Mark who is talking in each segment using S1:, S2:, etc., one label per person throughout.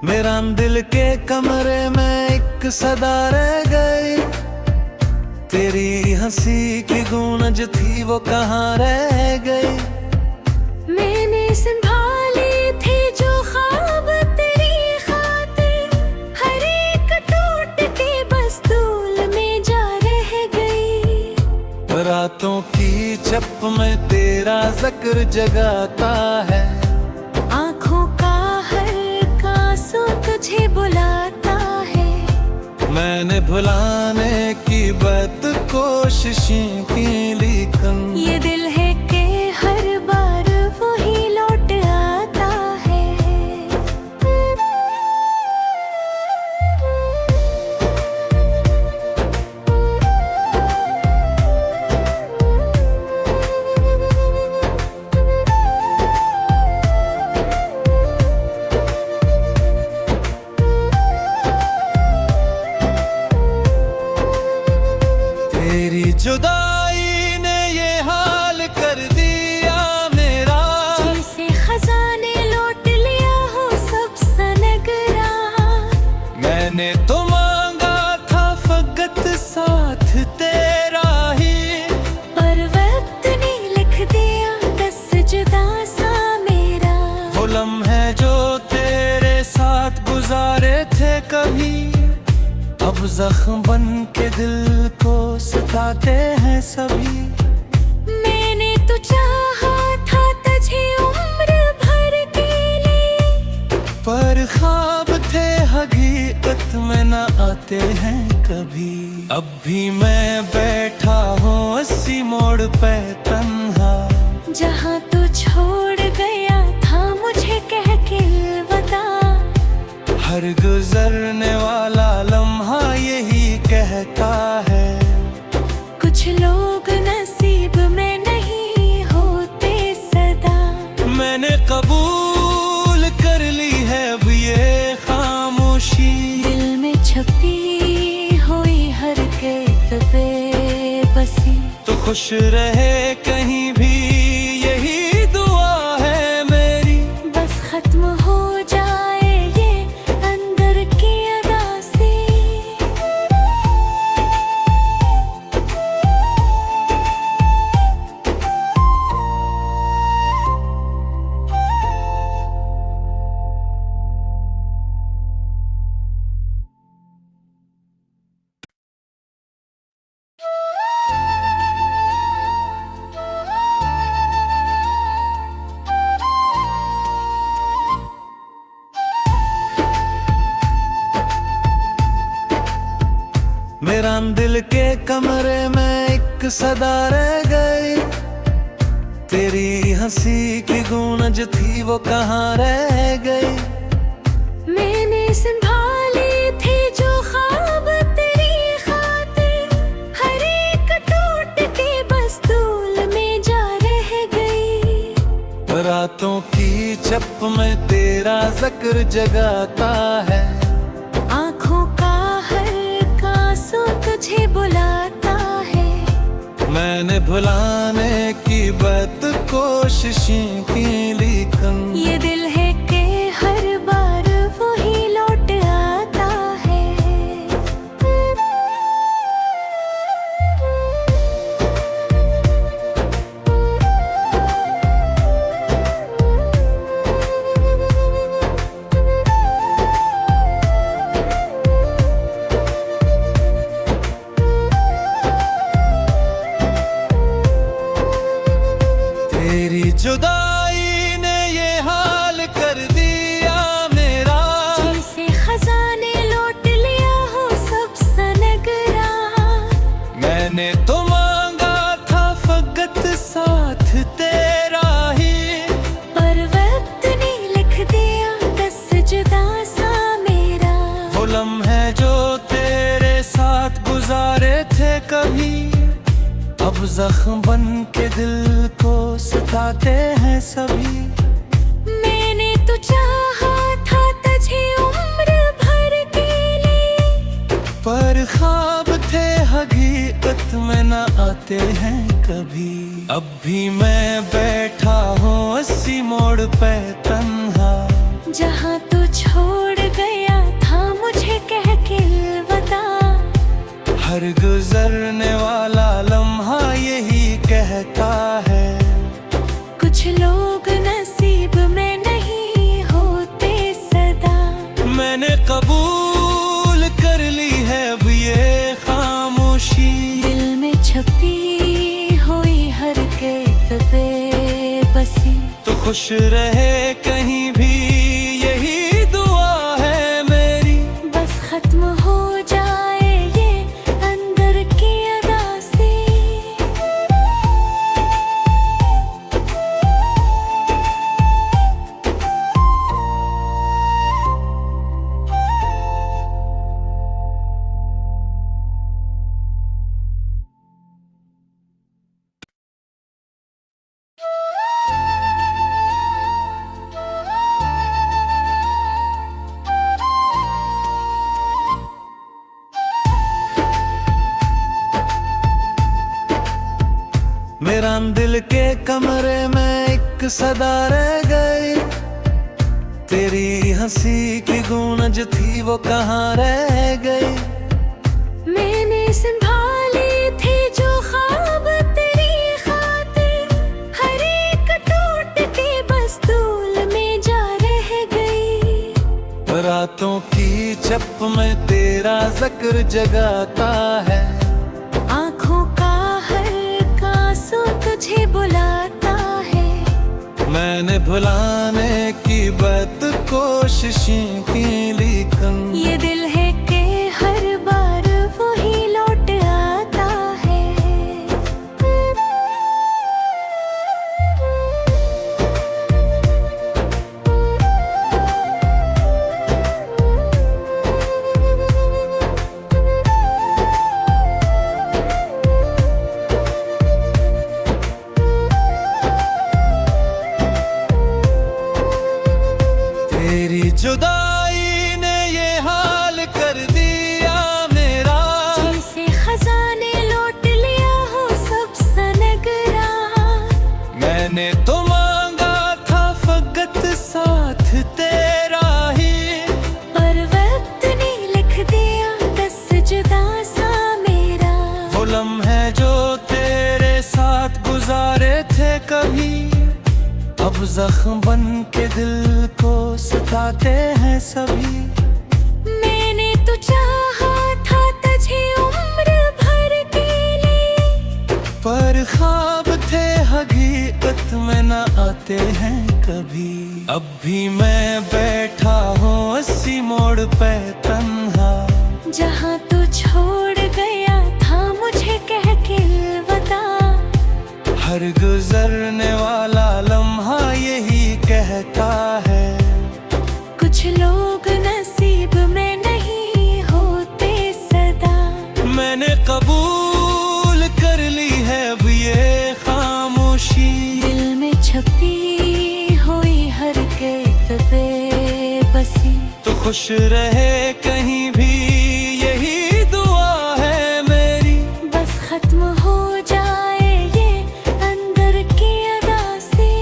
S1: मेरा दिल के कमरे में एक सदा रह गई। तेरी हंसी की गूंज थी वो कहाँ रह गई।
S2: मैंने संभाली थी जो ख्वाब तेरी खातिर, हर एक टूट के बस धूल में जा रह गई।
S1: रातों की चप में तेरा जिक्र जगाता है।
S2: आँखों का हर आंसू तुझे बुलाता है।
S1: मैंने भुलाने की बहुत कोशिशें की, लेकिन
S2: ये दिल है कि हर बार वो ही लौट आता है।
S1: तेरी जुदाई ने ये हाल कर दिया मेरा।
S2: जैसे खजाने लौट लिया हो सब सनग रहा।
S1: मैंने तो मांगा था फकत साथ तेरा ही,
S2: पर वक्त ने लिख दिया दस जुदा सा मेरा।
S1: वो लम्हे जो तेरे साथ गुजारे थे कभी, अब जख्म बन के दिल को सताते हैं सभी।
S2: मैंने तो चाहा था तुझे उम्र भर के लिए,
S1: पर ख्वाब थे हकीकत में न आते हैं कभी। अब भी मैं बैठा हूँ अस्सी मोड़ पे तन्हा,
S2: जहाँ तू छोड़ गया था मुझे कह के अलविदा।
S1: हर गुजरने वाला लम्हा यही कहता है।
S2: कुछ लोग नसीब में नहीं होते सदा।
S1: मैंने कबूल कर ली है अब ये खामोशी।
S2: दिल में छपी हुई हर बेबसी।
S1: तो खुश रहे कहीं भी यही दुआ है मेरी।
S2: बस खत्म हो जाए ये अंदर की अदासी।
S1: मेरा दिल के कमरे में एक सदा रह गई। तेरी हंसी की गूंज थी वो कहाँ रह गई।
S2: मैंने संभाली थी जो ख्वाब तेरी खातिर, हर एक टूट के बस धूल में जा रह गई।
S1: रातों की चप में तेरा जिक्र जगाता है।
S2: आँखों का हर आंसू तुझे बुलाता है।
S1: मैंने भुलाने की बहुत कोशिशें की, लेकिन
S2: ये दिल है कि हर बार वो ही लौट आता है।
S1: तेरी जुदाई ने ये हाल कर दिया मेरा।
S2: जैसे खजाने लौट लिया हो सब सनग रहा।
S1: मैंने तो मांगा था फकत साथ तेरा ही,
S2: पर वक्त ने लिख दिया दस जुदा सा मेरा।
S1: वो लम्हे जो तेरे साथ गुजारे थे कभी, अब जख्म बन के दिल को सताते हैं सभी।
S2: मैंने तो चाहा था तुझे उम्र भर के लिए,
S1: पर ख्वाब थे हकीकत में न आते हैं कभी। अब भी मैं बैठा हूँ अस्सी मोड़ पे तन्हा,
S2: जहाँ तू छोड़
S1: हर गुजरने वाला लम्हा यही कहता है,
S2: कुछ लोग नसीब में नहीं होते सदा।
S1: मैंने कबूल कर ली है अब ये खामोशी,
S2: दिल में छपी हुई हर बेबसी।
S1: तो खुश रहे कहीं भी यही दुआ है मेरी,
S2: बस खत्म हो जाए ये अंदर की अदासी।
S1: मेरा दिल के कमरे में एक सदा रह गई, तेरी हंसी की गूंज थी वो कहाँ रह गई।
S2: मैंने संभाली थी जो ख्वाब तेरी खातिर, हर एक टूट के बस धूल में जा रह गई।
S1: रातों की चप में तेरा जिक्र जगाता है,
S2: आँखों का हर आंसू तुझे बुलाता है।
S1: मैंने भुलाने की बात कोशिशें की, लेकिन
S2: ये दिल है कि हर बार वही लौट आता है।
S1: तेरी जुदाई ने ये हाल कर दिया मेरा,
S2: जैसे खजाने लौट लिया हो सब सनग रहा।
S1: मैंने तो मांगा था फकत साथ तेरा ही,
S2: पर वक्त ने लिख दिया दस जुदा सा मेरा।
S1: वो लम्हे जो तेरे साथ गुजारे थे कभी, अब जख्म बन के दिल को सताते हैं सभी।
S2: मैंने तो चाहा था तुझे उम्र भर के लिए,
S1: पर ख्वाब थे हकीकत में न आते हैं कभी। अब भी मैं बैठा हूँ अस्सी मोड़ पे तन्हा,
S2: जहाँ तू छोड़ गया था मुझे कह के अलविदा।
S1: हर गुजरने वाला लम्हा यही कहता है,
S2: कुछ लोग नसीब में नहीं होते सदा।
S1: मैंने कबूल कर ली है अब ये खामोशी,
S2: दिल में छपी हुई हर बेबसी।
S1: तो खुश रहे कहीं भी यही दुआ है मेरी,
S2: बस खत्म हो जाए ये अंदर की अदासी।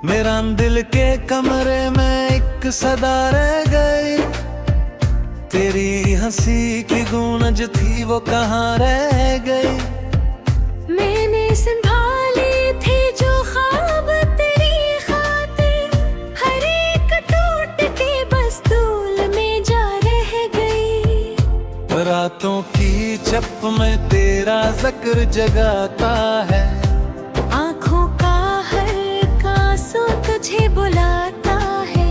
S1: मेरा दिल के कमरे में एक सदा रह गई, तेरी हंसी की गूंज थी वो कहाँ रह गई।
S2: मैंने संभाली थी जो ख्वाब तेरी खातिर, हर एक टूट के बस धूल में जा रह गई।
S1: रातों की चप में तेरा जिक्र जगाता है,
S2: आँखों का हर आंसू तुझे बुलाता है।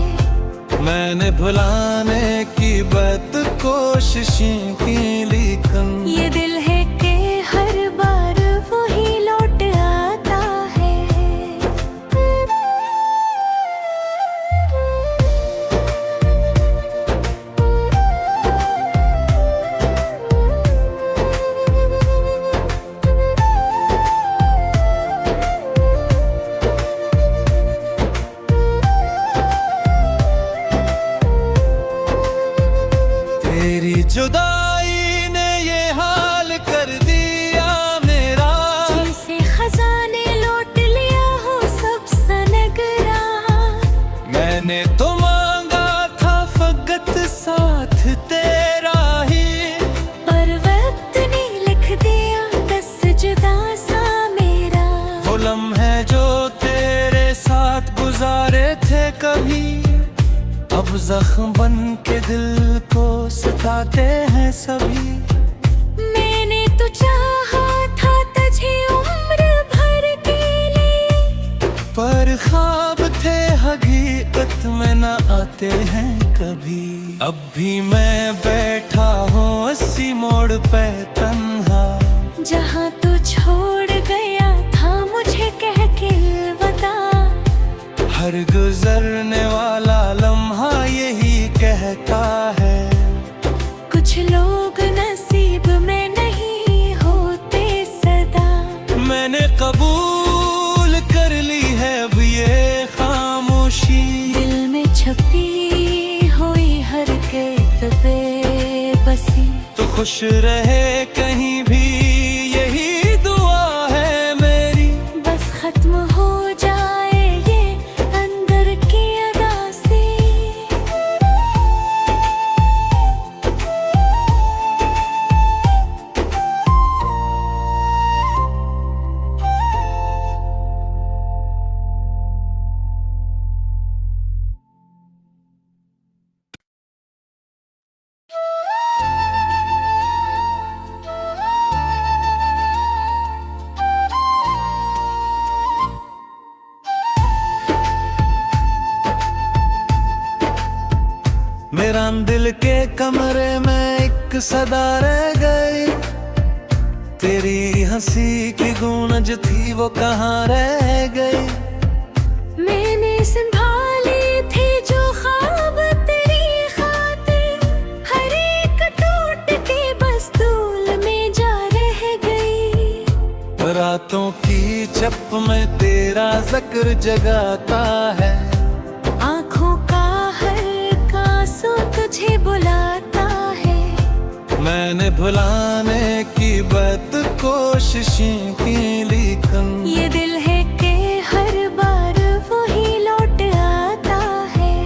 S1: मैंने भुलाने की बात कोशिशें की, लेकिन
S2: ये दिल है कि हर बार वही लौट आता है।
S1: जुदाई ने ये हाल कर दिया मेरा,
S2: जैसे खजाने लौट लिया हो सब सनग रहा।
S1: मैंने तो मांगा था फकत साथ तेरा ही,
S2: पर वक्त ने लिख दिया दस जुदा सा मेरा।
S1: वो लम्हे जो तेरे साथ गुजारे थे कभी, अब जख्म बन के दिल को सताते हैं सभी।
S2: मैंने तो चाहा था तुझे उम्र भर के लिए,
S1: पर ख्वाब थे हकीकत में न आते हैं कभी। अब भी मैं बैठा हूँ इसी मोड़ पे तन्हा,
S2: जहाँ तू छोड़ गया था मुझे कह के अलविदा।
S1: हर गुजरने वाला लम्हा यही कहता है,
S2: कुछ लोग नसीब में नहीं होते सदा।
S1: मैंने कबूल कर ली है अब ये खामोशी,
S2: दिल में छपी हुई हर बेबसी।
S1: तो खुश रहे कहीं भी यही दुआ है मेरी,
S2: बस खत्म हो जाए ये अंदर की अदासी।
S1: मेरा दिल के कमरे में एक सदा रह गई, तेरी हंसी की गूंज थी वो कहाँ रह गई।
S2: मैंने संभाली थी जो ख्वाब तेरी खातिर, हर एक टूट के बस धूल में जा रह गई।
S1: रातों की चप में तेरा जिक्र जगाता है,
S2: आँखों का हर आंसू तुझे बुलाता है।
S1: मैंने भुलाने की बद कोशिशें की लेकिन
S2: ये दिल है कि हर बार वही लौट आता है।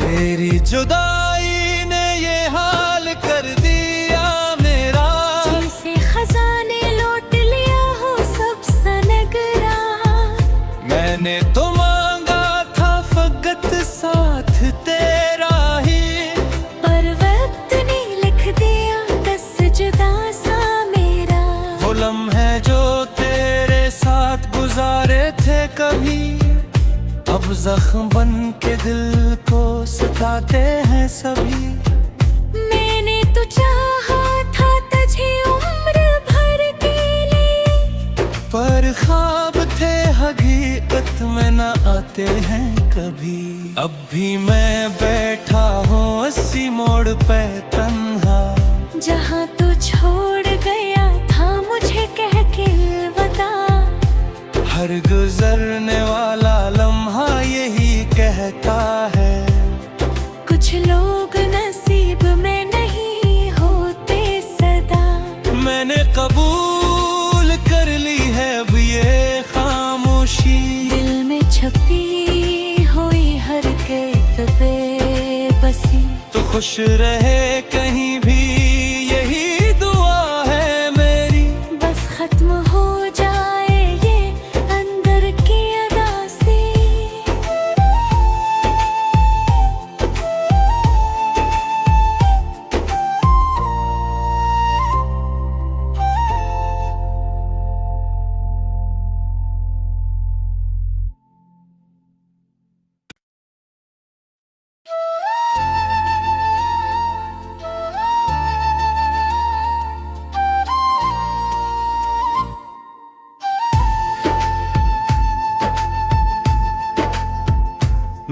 S1: तेरी जुदाई ने ये हाल कर दिया मेरा,
S2: जैसे खजाने लौट लिया हो सब सनग रहा।
S1: मैंने तो मांगा था फकत साथ तेरा ही,
S2: पर वक्त ने लिख दिया दस जुदा सा मेरा।
S1: वो लम्हे जो तेरे साथ गुजारे थे कभी, अब जख्म बन के दिल को सताते हैं सभी।
S2: मैंने तो चाहा था तुझे उम्र भर के लिए,
S1: पर ख्वाब थे हकीकत में न आते हैं कभी। अब भी मैं बैठा हूँ इसी मोड़ पे तन्हा,
S2: जहाँ तू छोड़ गया था मुझे कह के अलविदा।
S1: हर गुजरने वाला लम्हा यही कहता है,
S2: कुछ लोग नसीब में नहीं होते सदा।
S1: मैंने कबूल कर ली है अब ये खामोशी,
S2: दिल में छपी हुई हर बेबसी।
S1: तो खुश रहे कहीं भी यही दुआ है मेरी,
S2: बस खत्म हो जाए ये अंदर की अदासी।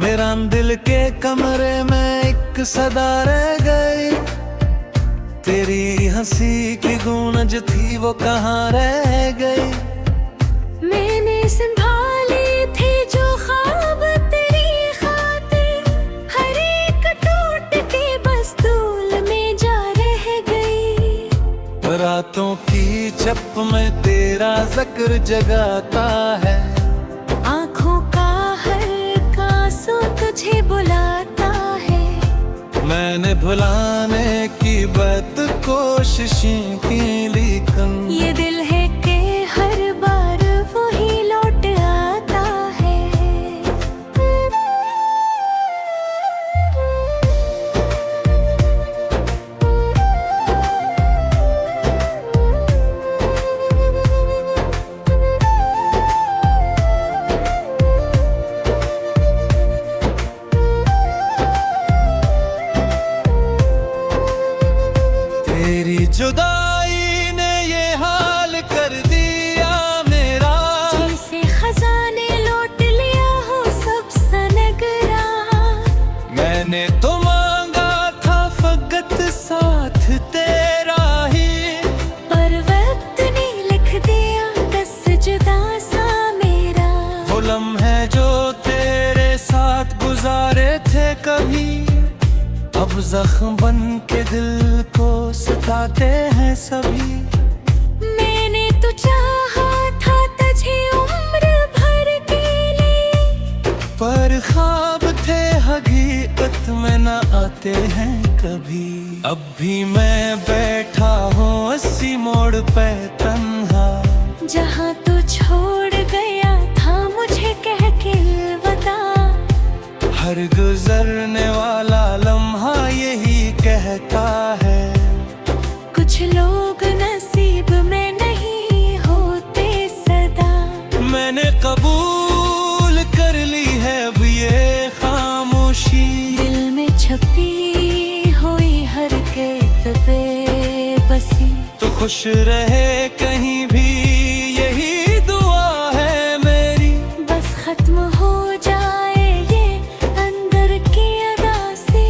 S1: मेरा दिल के कमरे में एक सदा रह गई, तेरी हंसी की गूंज थी वो कहाँ रह गई।
S2: मैंने संभाली थी जो ख्वाब तेरी खातिर, हर एक टूट के बस धूल में जा रह गई।
S1: रातों की चप में तेरा जिक्र जगाता है,
S2: आँखों का हर आंसू तुझे बुलाता है।
S1: मैंने भुलाने की बात कोशिशें की, लेकिन
S2: ये दिल है कि हर बार वही लौट आता है।
S1: तेरी जुदाई ने ये हाल कर दिया मेरा,
S2: जैसे खजाने लौट लिया हो सब सनग रहा।
S1: मैंने तो मांगा था फकत साथ तेरा ही,
S2: पर वक्त ने लिख दिया दस जुदा सा मेरा।
S1: वो लम्हे जो तेरे साथ गुजारे थे कभी, अब जख्म बन के दिल को सताते हैं सभी।
S2: मैंने तो चाहा था तुझे उम्र भर के लिए,
S1: पर ख्वाब थे हकीकत में न आते हैं कभी। अब भी मैं बैठा हूँ इसी मोड़ पे तन्हा,
S2: जहाँ तू छोड़ गया था मुझे कह के अलविदा।
S1: हर गुजरने वाला लम्हा यही कहता है,
S2: कुछ लोग नसीब में नहीं होते सदा।
S1: मैंने कबूल कर ली है अब ये खामोशी,
S2: दिल में छपी हुई हर कैद बेबसी।
S1: तो खुश रहे कहीं भी यही दुआ है मेरी।
S2: बस खत्म हो जाए ये अंदर की अदासी।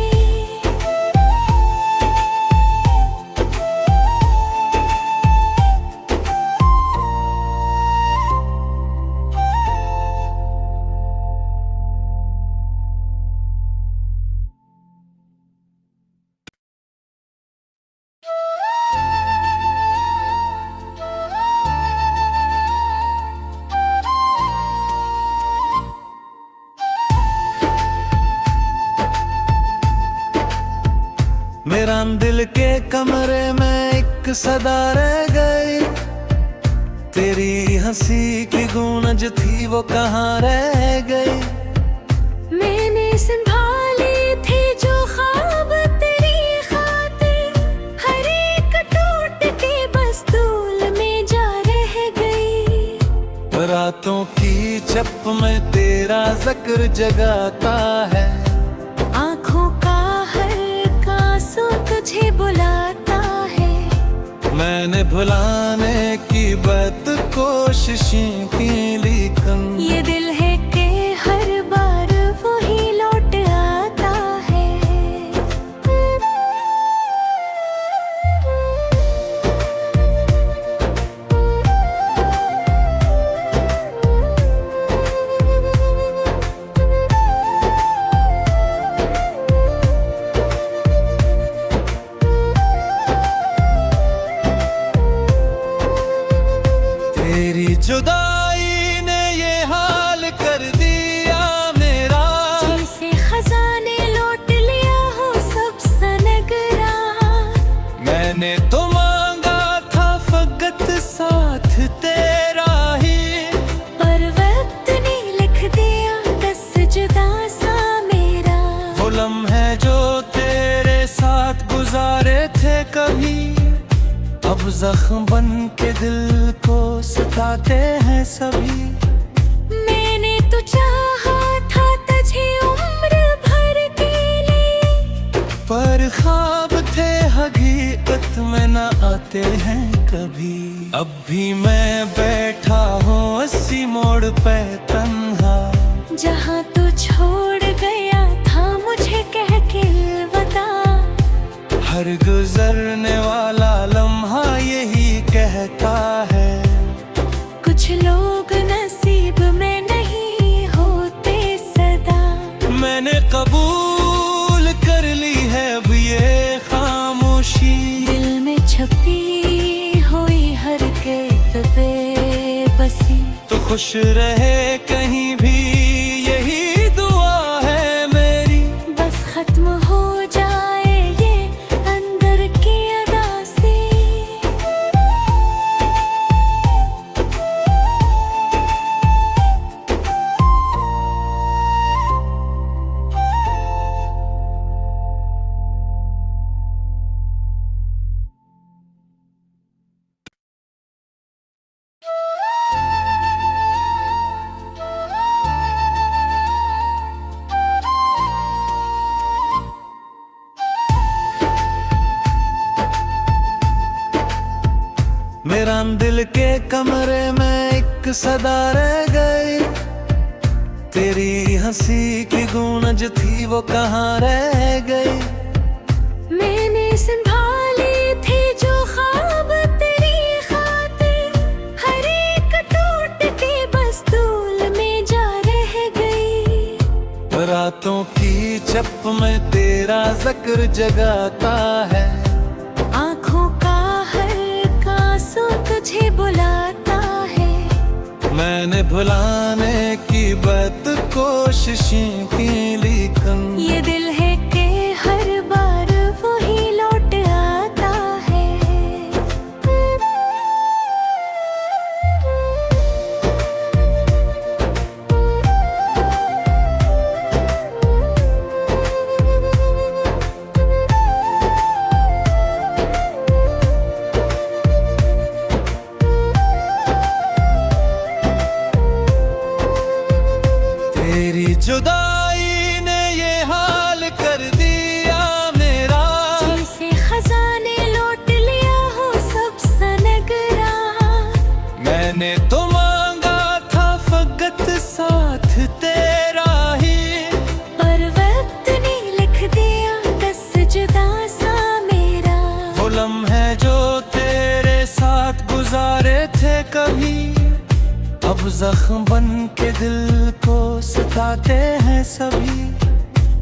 S1: मेरा दिल के कमरे में एक सदा रह गई, तेरी हंसी की गूंज थी वो कहाँ रह गई।
S2: मैंने संभाली थी जो ख्वाब तेरी खातिर, हर एक टूट के बस धूल में जा रह गई।
S1: रातों की चप में तेरा जिक्र जगाता है,
S2: आँखों का हर आंसू तुझे बुलाता है।
S1: मैंने भुलाने की बात कोशिशें की, लेकिन
S2: ये दिल है कि हर बार वही लौट आता है।
S1: तेरी जुदाई ने ये हाल कर दिया मेरा,
S2: जैसे खजाने लौट लिया हो सब सनग रहा।
S1: मैंने तो मांगा था फकत साथ तेरा ही,
S2: पर वक्त ने लिख दिया दस जुदा सा मेरा।
S1: वो लम्हे जो तेरे साथ गुजारे थे कभी, अब जख्म बन के दिल को सताते हैं सभी।
S2: मैंने तो चाहा था तुझे उम्र भर के लिए,
S1: पर ख्वाब थे हकीकत में न आते हैं कभी। अब भी मैं बैठा हूँ इसी मोड़ पे तन्हा,
S2: जहाँ तू छोड़ गया
S1: हर गुजरने वाला लम्हा यही कहता है,
S2: कुछ लोग नसीब में नहीं होते सदा।
S1: मैंने कबूल कर ली है अब ये खामोशी,
S2: दिल में छपी हुई हरकत बेबसी।
S1: तो खुश रहे कहीं भी यही दुआ है मेरी,
S2: बस खत्म हो जाए ये अंदर की अदासी।
S1: मेरा दिल के कमरे में एक सदा रह गई, तेरी हंसी की गूंज थी वो कहाँ रह गई।
S2: मैंने संभाली थी जो ख्वाब तेरी खातिर, हर एक टूट के बस धूल में जा रह गई।
S1: रातों की चप में तेरा जिक्र जगाता है,
S2: आँखों का हर आंसू तुझे बुलाता है।
S1: मैंने भुलाने की बात कोशिशें की, लेकिन
S2: ये दिल है कि हर बार वही लौट आता है।
S1: तेरी जुदाई ने ये हाल कर दिया मेरा,
S2: जैसे खजाने लौट लिया हो सब सनग रहा।
S1: मैंने तो मांगा था फकत साथ तेरा ही,
S2: पर वक्त ने लिख दिया दस जुदा सा मेरा।
S1: वो लम्हे जो तेरे साथ गुजारे थे कभी, अब जख्म बन के दिल को सताते हैं सभी।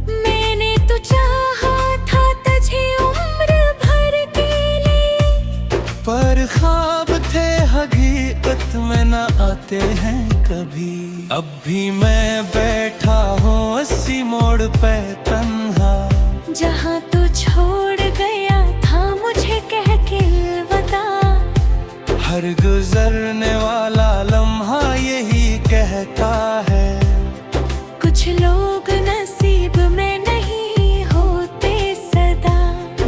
S2: मैंने तो चाहा था तुझे उम्र भर के लिए,
S1: पर ख्वाब थे हकीकत में न आते हैं कभी। अब भी मैं बैठा हूँ अस्सी मोड़ पे तन्हा,
S2: जहाँ तू छोड़ गया था मुझे कह के अलविदा।
S1: हर गुजरने वाला लम्हा यही कहता है,
S2: कुछ लोग नसीब में नहीं होते सदा।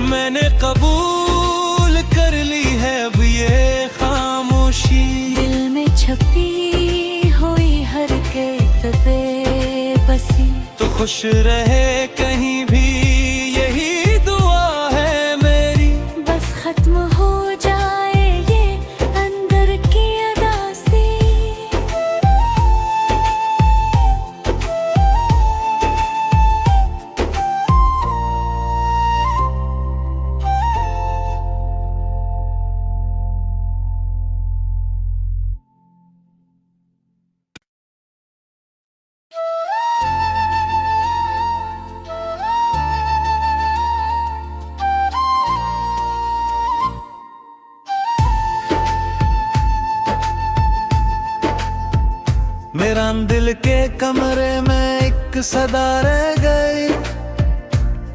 S1: मैंने कबूल कर ली है अब ये खामोशी,
S2: दिल में छपी हुई हरकत बेबसी।
S1: तो खुश रहे कहीं भी यही दुआ है मेरी,
S2: बस खत्म हो जाए ये अंदर की अदासी।
S1: मेरा दिल के कमरे में एक सदा रह गई,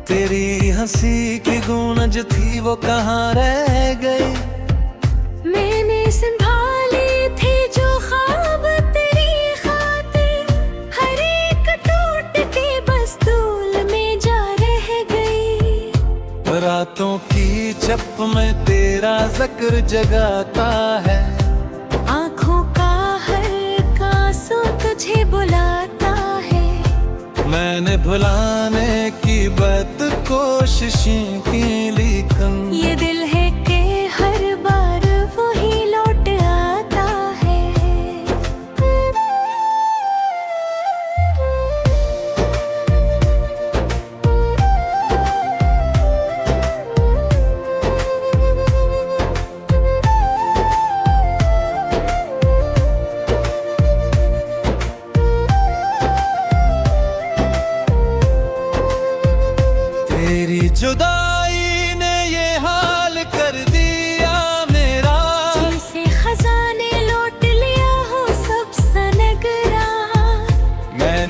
S1: तेरी हंसी की गूंज थी वो कहाँ रह गई।
S2: मैंने संभाली थी जो ख्वाब तेरी खातिर, हर एक टूट के बस धूल में जा रह गई।
S1: रातों की चप में तेरा जिक्र जगाता है,
S2: आँखों का हर आंसू तुझे बुलाता है।
S1: मैंने भुलाने की बात कोशिशें की, लेकिन
S2: ये दिल है कि हर बार वही लौट आता है।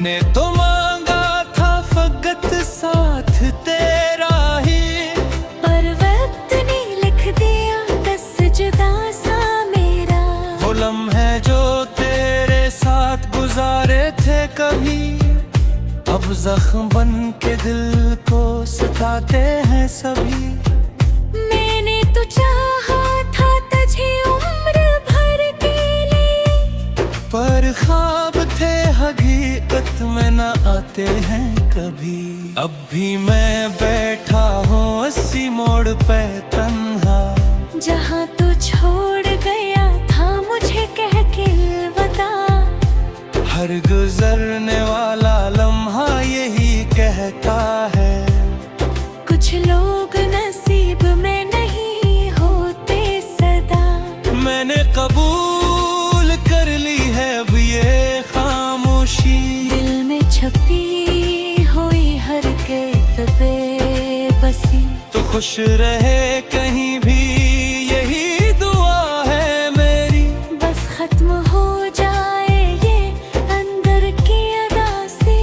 S1: मैंने तो मांगा था फकत साथ तेरा ही,
S2: पर वक्त ने लिख दिया दस जुदा सा मेरा।
S1: वो लम्हे जो तेरे साथ गुजारे थे कभी, अब जख्म बन के दिल को सताते हैं सभी।
S2: मैंने तो चाहा था तुझे उम्र भर के लिए,
S1: पर ख्वाब थे हकीकत में न आते हैं कभी। अब भी मैं बैठा हूँ 80 मोड़ पे तन्हा,
S2: जहाँ तू छोड़ गया था मुझे कह के अलविदा।
S1: हर गुजरने वाला लम्हा यही कहता है,
S2: कुछ लोग नसीब में नहीं होते सदा।
S1: मैंने कबूल कर ली है अब ये खामोशी,
S2: दिल में छपी हुई हर बेबसी।
S1: तो खुश रहे कहीं भी यही दुआ है मेरी।
S2: बस खत्म हो जाए ये अंदर की अदासी।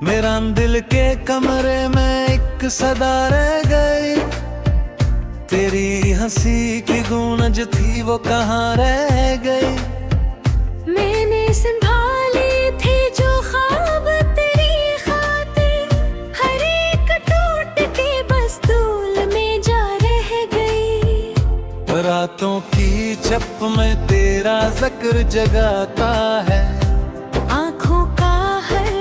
S1: मेरा दिल के कमरे में एक सदा रह गई, तेरी हंसी की गूंज थी वो कहाँ रह गई।
S2: मैंने संभाली थी जो ख्वाब तेरी खातिर, हर एक टूट के बस धूल में जा रह गई।
S1: रातों की चप में तेरा जिक्र जगाता है,
S2: आँखों का हर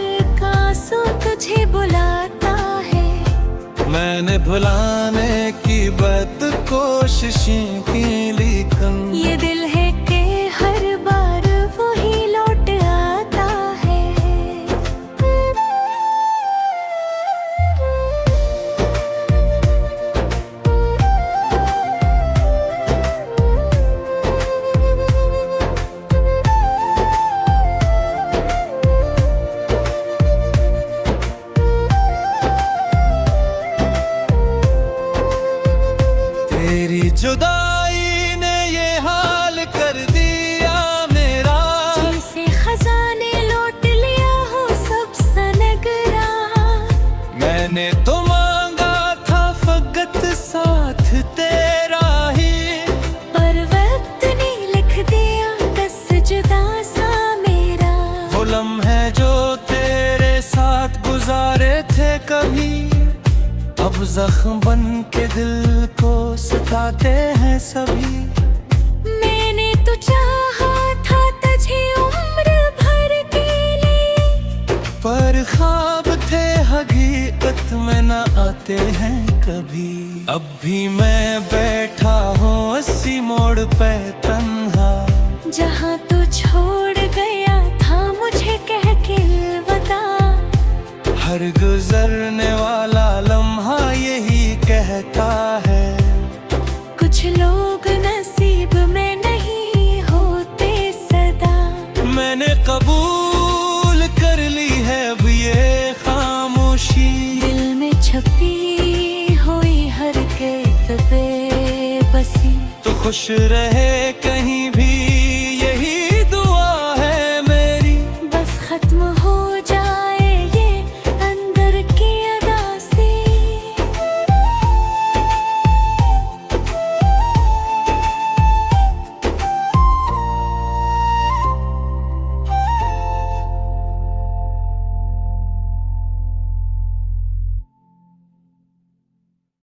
S2: आंसू तुझे बुलाता है।
S1: मैंने भुलाने की बद कोशिशें की, लेकिन
S2: ये दिल है कि हर बार वही लौट आता है।
S1: तेरी जुदाई ने ये हाल कर दिया मेरा,
S2: जैसे खजाने लौट लिया हो सब सनगरा।
S1: मैंने तो मांगा था फकत साथ तेरा ही,
S2: पर वक्त ने लिख दिया दस जुदा सा मेरा।
S1: वो लम्हे जो तेरे साथ गुजारे थे कभी, अब जख्म बन के दिल को सताते हैं सभी।
S2: मैंने तो चाहा था तुझे उम्र भर के लिए,
S1: पर ख्वाब थे हकीकत में न आते हैं कभी। अब भी मैं बैठा हूँ 80 मोड़ पे तन्हा,
S2: जहाँ तू छोड़ गया था मुझे कह के अलविदा।
S1: हर गुजरने वाला लम्हा यही कहता है,
S2: कुछ लोग नसीब में नहीं होते सदा।
S1: मैंने कबूल कर ली है अब ये खामोशी,
S2: दिल में छपी हुई हर बेबसी।
S1: तो खुश रहे